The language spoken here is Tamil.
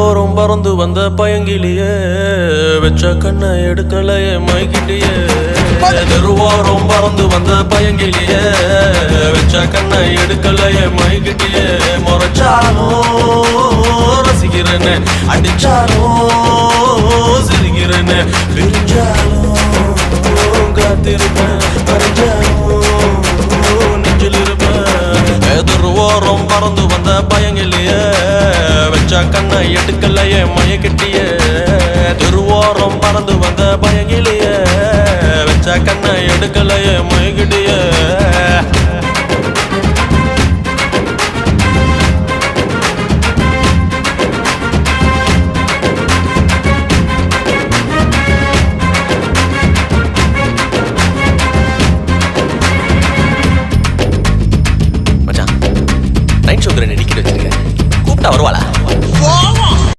தெருவோரம் பறந்து வந்த பயங்கிலியே வெச்ச கண்ணை எடுக்கலையே மைக்கிட்டியே தெருவோரம் பறந்து வந்த பயங்கிலியே வெச்ச கண்ணை எடுக்கலையே மைக்கிட்டியே முறைச்சாலும் ரசிக்கிறேன்னு அடிச்சாலும் சிரிக்கிறேன்னு பிரிஞ்சாலும் காத்திருப்பேன் பறிஞ்சாலும் நெஞ்சில் இருப்பேன் தெருவோரம் பறந்து வந்த பயங்கிலியே வெச்ச கண்ணை எடுக்கலையே மயக்கிட்டியே தெருவோரம் பறந்து வந்த பயங்கிலியே வெச்ச கண்ணை எடுக்கலையே